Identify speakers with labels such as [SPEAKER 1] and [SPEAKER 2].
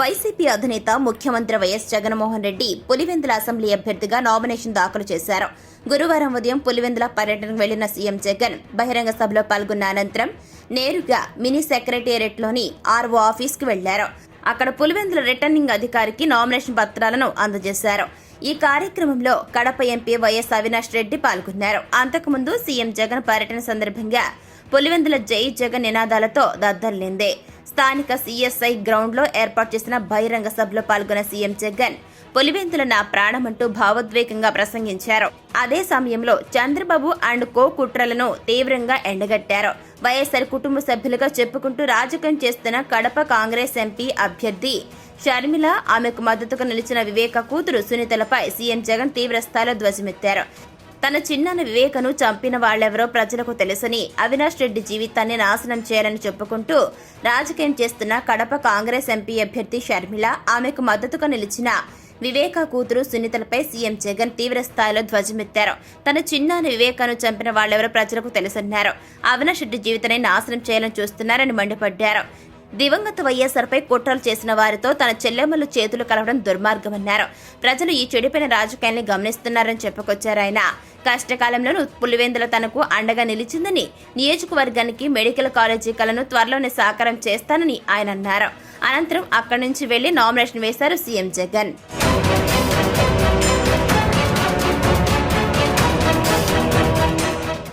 [SPEAKER 1] YCP అధినేత ముఖ్యమంత్రి YS Jaganmohan Reddy Pulivendula assembly అభ్యర్థిగా నామినేషన్ దాఖలు చేశారు. గురువారం ఉదయం పులివెందుల పర్యటనకు వెళ్లిన సీఎం జగన్ బహిరంగ సభలో పాల్గొన్న అనంతరం నేరుగా మినీ సెక్రటేరియట్లోని ఆర్ఓ ఆఫీస్కు వెళ్లారు. అక్కడ పులివెందుల రిటర్నింగ్ అధికారికి నామినేషన్ పత్రాలను అందజేశారు. ఈ కార్యక్రమంలో కడప ఎంపీ వైఎస్ అవినాష్ రెడ్డి పాల్గొన్నారు. అంతకుముందు సీఎం జగన్ పర్యటన సందర్భంగా పులివెందుల జై జగన్ నినాదాలతో దద్దరిల్లింది. స్థానిక సిఎస్ఐ గ్రౌండ్లో ఏర్పాటు చేసిన బహిరంగ సభలో పాల్గొన్న సీఎం జగన్ పులివెందుల నా ప్రాణమంటూ భావోద్వేగంగా ప్రసంగించారు. అదే సమయంలో చంద్రబాబు అండ్ కో కుట్రలను తీవ్రంగా ఎండగట్టారు. వైఎస్ఆర్ కుటుంబ సభ్యులుగా చెప్పుకుంటూ రాజకీయం చేస్తున్న కడప కాంగ్రెస్ ఎంపీ అభ్యర్థి షర్మిల, ఆమెకు మద్దతుగా నిలిచిన వివేక కూతురు సునీతలపై సీఎం జగన్ తీవ్ర స్థాయిలో ధ్వజమెత్తారు. తన చిన్నాన్న వివేకను చంపిన వాళ్లెవరో ప్రజలకు తెలుసని, అవినాష్ రెడ్డి జీవితాన్ని నాశనం చేయాలని చెప్పుకుంటూ రాజకీయం చేస్తున్న కడప కాంగ్రెస్ ఎంపీ అభ్యర్థి షర్మిల, ఆమెకు మద్దతుగా నిలిచిన వివేక కూతురు సునీతలపై సీఎం జగన్ తీవ్ర స్థాయిలో ధ్వజమెత్తారు. తన చిన్నాన్న వివేకను చంపిన వాళ్లెవరో ప్రజలకు తెలుసన్నారు. అవినాష్ రెడ్డి జీవితాన్ని నాశనం చేయాలని చూస్తున్నారని మండిపడ్డారు. దివంగత వైఎస్ఆర్పై కుట్రలు చేసిన వారితో తన చెల్లెమ్మలు చేతులు కలవడం దుర్మార్గమన్నారు. ప్రజలు ఈ చెడిపోయిన రాజకీయాన్ని గమనిస్తున్నారని చెప్పుకొచ్చారు. ఆయన కష్టకాలంలోనూ పులివెందుల తనకు అండగా నిలిచిందని, నియోజకవర్గానికి మెడికల్ కాలేజీ కలను త్వరలోనే సాకారం చేస్తానని ఆయన అన్నారు. అనంతరం అక్కడి నుంచి వెళ్లి నామినేషన్ వేశారు సీఎం జగన్.